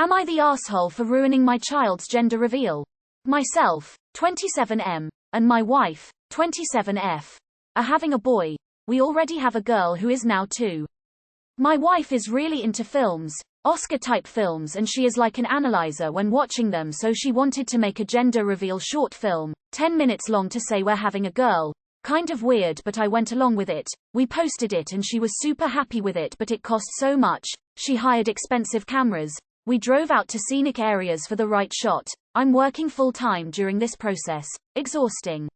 Am I the asshole for ruining my child's gender reveal? Myself, 27M, and my wife, 27F, are having a boy. We already have a girl who is now 2. My wife is really into films, Oscar-type films, and she is like an analyzer when watching them, so she wanted to make a gender reveal short film, 10 minutes long, to say we're having a girl. Kind of weird, but I went along with it. We posted it and she was super happy with it, but it cost so much. She hired expensive cameras. We drove out to scenic areas for the right shot. I'm working full-time during this process. Exhausting.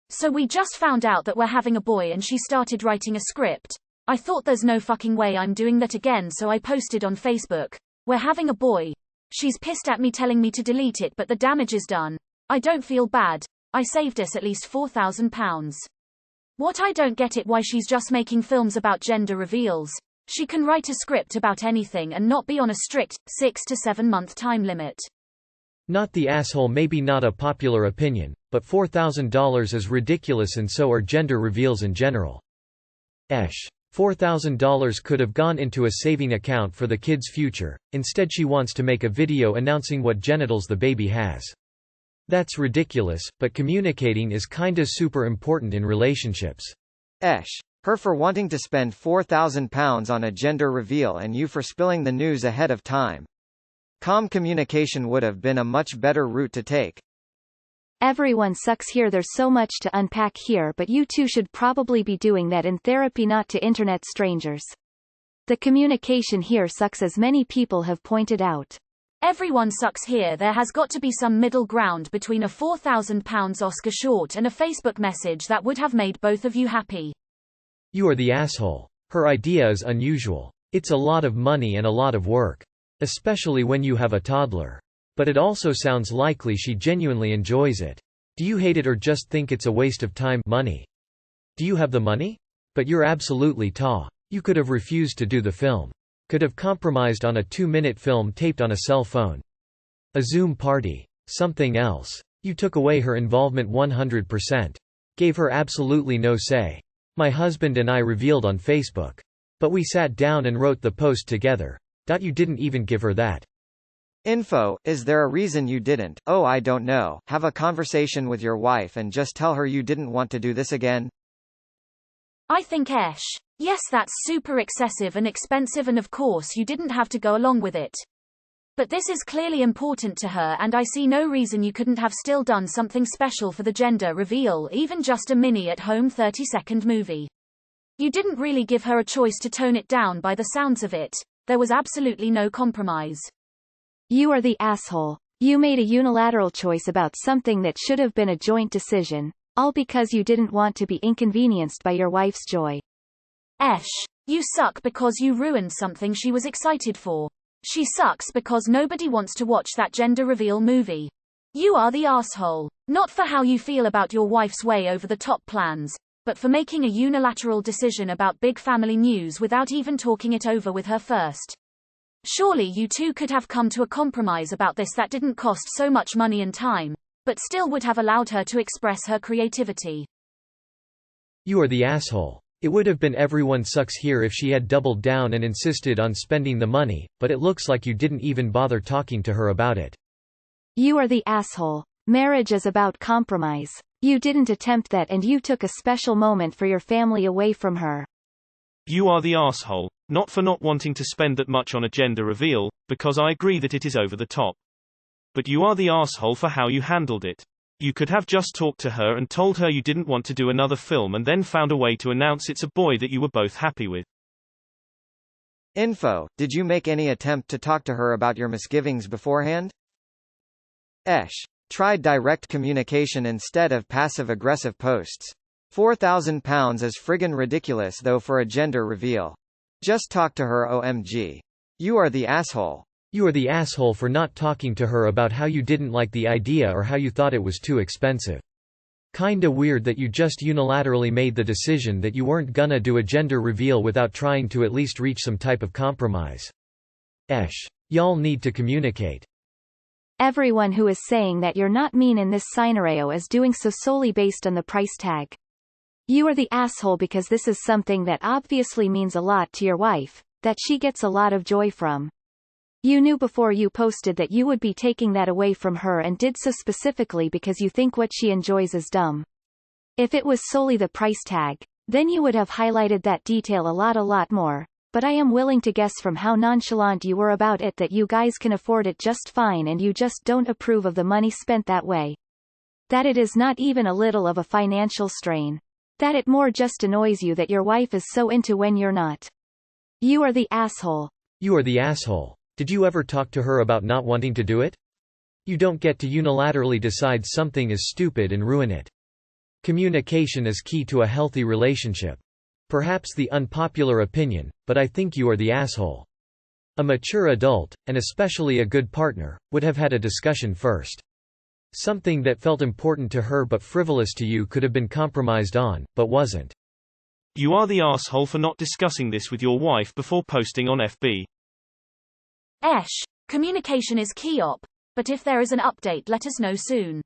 So we just found out that we're having a boy and she started writing a script. I thought there's no fucking way I'm doing that again, so I posted on Facebook, "We're having a boy." She's pissed at me, telling me to delete it, but the damage is done. I don't feel bad. I saved us at least £4,000. What I don't get it why she's just making films about gender reveals. She can write a script about anything and not be on a strict 6 to 7 month time limit. Not the asshole. Maybe not a popular opinion, but $4,000 is ridiculous, and so are gender reveals in general. $4,000 could have gone into a saving account for the kid's future. Instead she wants to make a video announcing what genitals the baby has. That's ridiculous, but communicating is kinda super important in relationships. Her for wanting to spend £4,000 on a gender reveal and you for spilling the news ahead of time. Calm communication would have been a much better route to take. Everyone sucks here. There's so much to unpack here, but you two should probably be doing that in therapy, not to internet strangers. The communication here sucks, as many people have pointed out. Everyone sucks here. There has got to be some middle ground between a £4,000 Oscar short and a Facebook message that would have made both of you happy. You are the asshole. Her idea is unusual. It's a lot of money and a lot of work. Especially when you have a toddler. But it also sounds likely she genuinely enjoys it. Do you hate it or just think it's a waste of time, money? Do you have the money? But you're absolutely You could have refused to do the film. Could have compromised on a 2-minute film taped on a cell phone. A Zoom party. Something else. You took away her involvement 100%. Gave her absolutely no say. My husband and I revealed on Facebook. But we sat down and wrote the post together. You didn't even give her that. Is there a reason you didn't, I don't know, have a conversation with your wife and just tell her you didn't want to do this again? I think yes, that's super excessive and expensive, and of course you didn't have to go along with it. But this is clearly important to her, and I see no reason you couldn't have still done something special for the gender reveal, even just a mini at-home 30-second movie. You didn't really give her a choice to tone it down by the sounds of it. There was absolutely no compromise. You are the asshole. You made a unilateral choice about something that should have been a joint decision, all because you didn't want to be inconvenienced by your wife's joy. You suck because you ruined something she was excited for. She sucks because nobody wants to watch that gender reveal movie. You are the asshole. Not for how you feel about your wife's way over the top plans, but for making a unilateral decision about big family news without even talking it over with her first. Surely you two could have come to a compromise about this that didn't cost so much money and time, but still would have allowed her to express her creativity. You are the asshole. It would have been everyone sucks here if she had doubled down and insisted on spending the money, but it looks like you didn't even bother talking to her about it. You are the asshole. Marriage is about compromise. You didn't attempt that, and you took a special moment for your family away from her. You are the asshole, not for not wanting to spend that much on a gender reveal, because I agree that it is over the top. But you are the asshole for how you handled it. You could have just talked to her and told her you didn't want to do another film, and then found a way to announce it's a boy that you were both happy with. Did you make any attempt to talk to her about your misgivings beforehand? Try direct communication instead of passive-aggressive posts. £4,000 is friggin' ridiculous though for a gender reveal. Just talk to her. OMG. You are the asshole. You are the asshole for not talking to her about how you didn't like the idea or how you thought it was too expensive. Kinda weird that you just unilaterally made the decision that you weren't gonna do a gender reveal without trying to at least reach some type of compromise. Y'all need to communicate. Everyone who is saying that you're not mean in this scenario is doing so solely based on the price tag. You are the asshole because this is something that obviously means a lot to your wife, that she gets a lot of joy from. You knew before you posted that you would be taking that away from her and did so specifically because you think what she enjoys is dumb. If it was solely the price tag, then you would have highlighted that detail a lot more, but I am willing to guess from how nonchalant you were about it that you guys can afford it just fine and you just don't approve of the money spent that way. That it is not even a little of a financial strain. That it more just annoys you that your wife is so into when you're not. You are the asshole. You are the asshole. Did you ever talk to her about not wanting to do it? You don't get to unilaterally decide something is stupid and ruin it. Communication is key to a healthy relationship. Perhaps the unpopular opinion, but I think you are the asshole. A mature adult, and especially a good partner, would have had a discussion first. Something that felt important to her but frivolous to you could have been compromised on, but wasn't. You are the asshole for not discussing this with your wife before posting on FB. Communication is key op, but if there is an update let us know soon.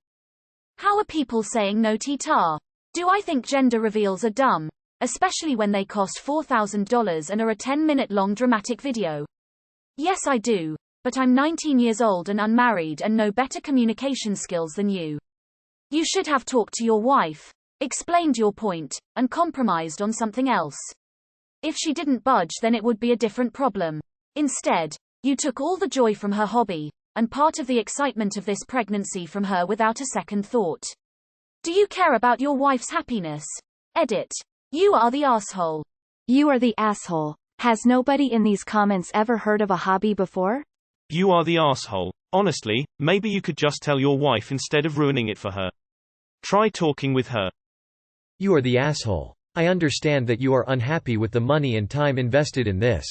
How are people saying no tar? Do I think gender reveals are dumb? Especially when they cost $4,000 and are a 10-minute long dramatic video. Yes I do, but I'm 19 years old and unmarried and know better communication skills than you. You should have talked to your wife, explained your point, and compromised on something else. If she didn't budge then it would be a different problem. Instead, you took all the joy from her hobby, and part of the excitement of this pregnancy from her without a second thought. Do you care about your wife's happiness? Edit. You are the asshole. You are the asshole. Has nobody in these comments ever heard of a hobby before? You are the asshole. Honestly, maybe you could just tell your wife instead of ruining it for her. Try talking with her. You are the asshole. I understand that you are unhappy with the money and time invested in this.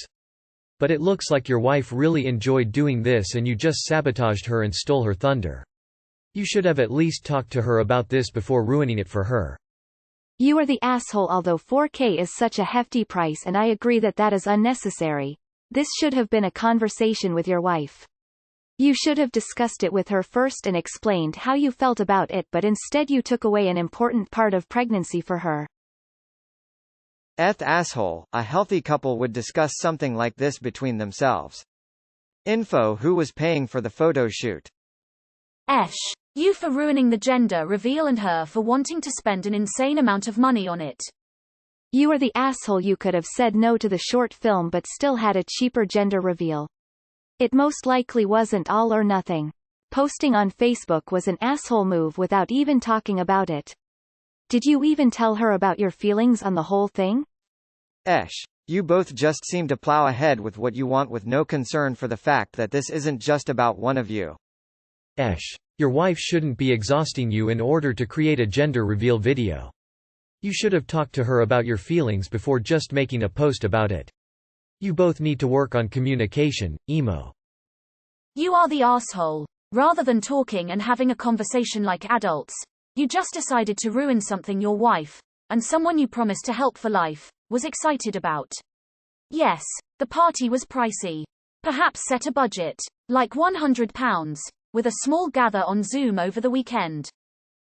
But it looks like your wife really enjoyed doing this and you just sabotaged her and stole her thunder. You should have at least talked to her about this before ruining it for her. You are the asshole. Although 4K is such a hefty price and I agree that that is unnecessary, this should have been a conversation with your wife. You should have discussed it with her first and explained how you felt about it, but instead you took away an important part of pregnancy for her. Asshole. A healthy couple would discuss something like this between themselves. Info. Who was paying for the photo shoot? You for ruining the gender reveal and her for wanting to spend an insane amount of money on it. You are the asshole. You could have said no to the short film but still had a cheaper gender reveal. It most likely wasn't all or nothing. Posting on Facebook was an asshole move without even talking about it. Did you even tell her about your feelings on the whole thing? You both just seem to plow ahead with what you want with no concern for the fact that this isn't just about one of you. Your wife shouldn't be exhausting you in order to create a gender reveal video. You should have talked to her about your feelings before just making a post about it. You both need to work on communication, emo. You are the asshole. Rather than talking and having a conversation like adults, you just decided to ruin something your wife, and someone you promised to help for life, was excited about. Yes, the party was pricey. Perhaps set a budget, like £100, with a small gather on Zoom over the weekend.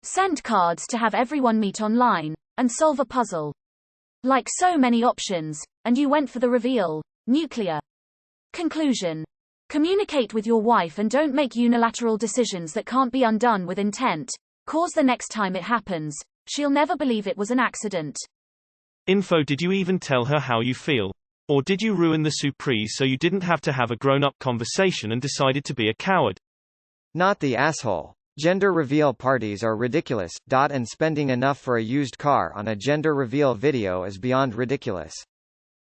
Send cards to have everyone meet online, and solve a puzzle. Like so many options, and you went for the reveal, nuclear. Conclusion. Communicate with your wife and don't make unilateral decisions that can't be undone with intent, cause the next time it happens, she'll never believe it was an accident. Info. Did you even tell her how you feel? Or did you ruin the surprise so you didn't have to have a grown-up conversation and decided to be a coward? Not the asshole. Gender reveal parties are ridiculous, and spending enough for a used car on a gender reveal video is beyond ridiculous.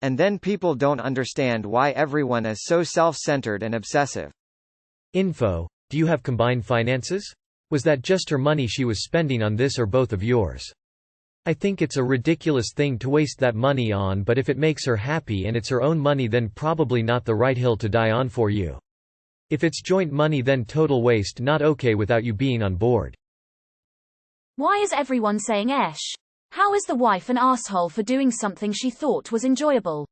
And then people don't understand why everyone is so self-centered and obsessive. Info. Do you have combined finances? Was that just her money she was spending on this or both of yours? I think it's a ridiculous thing to waste that money on, but if it makes her happy and it's her own money then probably not the right hill to die on for you. If it's joint money then total waste, not okay without you being on board. Why is everyone saying How is the wife an asshole for doing something she thought was enjoyable?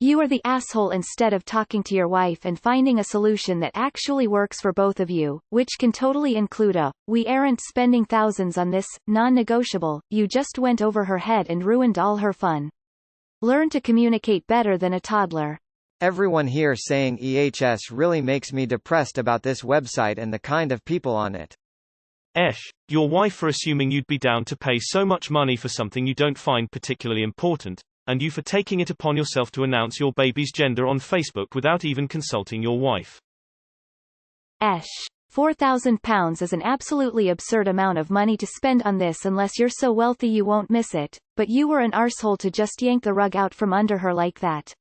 You are the asshole instead of talking to your wife and finding a solution that actually works for both of you, which can totally include we aren't spending thousands on this, non-negotiable. You just went over her head and ruined all her fun. Learn to communicate better than a toddler. Everyone here saying EHS really makes me depressed about this website and the kind of people on it. Your wife for assuming you'd be down to pay so much money for something you don't find particularly important, and you for taking it upon yourself to announce your baby's gender on Facebook without even consulting your wife. £4,000 is an absolutely absurd amount of money to spend on this unless you're so wealthy you won't miss it, but you were an arsehole to just yank the rug out from under her like that.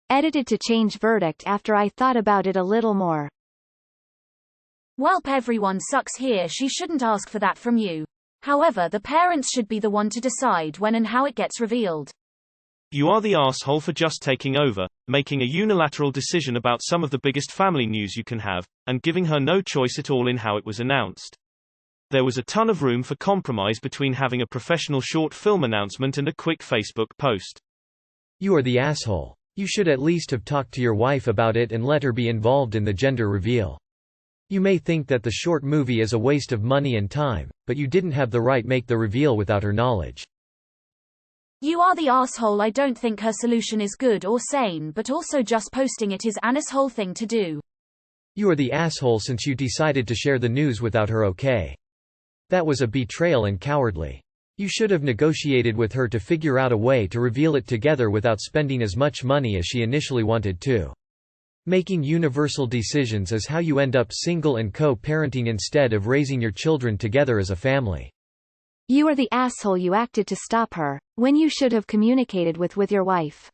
Edited to change verdict after I thought about it a little more. Welp, everyone sucks here. She shouldn't ask for that from you. However, the parents should be the one to decide when and how it gets revealed. You are the arsehole for just taking over, making a unilateral decision about some of the biggest family news you can have, and giving her no choice at all in how it was announced. There was a ton of room for compromise between having a professional short film announcement and a quick Facebook post. You are the asshole. You should at least have talked to your wife about it and let her be involved in the gender reveal. You may think that the short movie is a waste of money and time, but you didn't have the right make the reveal without her knowledge. You are the asshole. I don't think her solution is good or sane, but also just posting it is an asshole thing to do. You are the asshole since you decided to share the news without her okay. That was a betrayal and cowardly. You should have negotiated with her to figure out a way to reveal it together without spending as much money as she initially wanted to. Making universal decisions is how you end up single and co-parenting instead of raising your children together as a family. You are the asshole. You acted to stop her, when you should have communicated with your wife.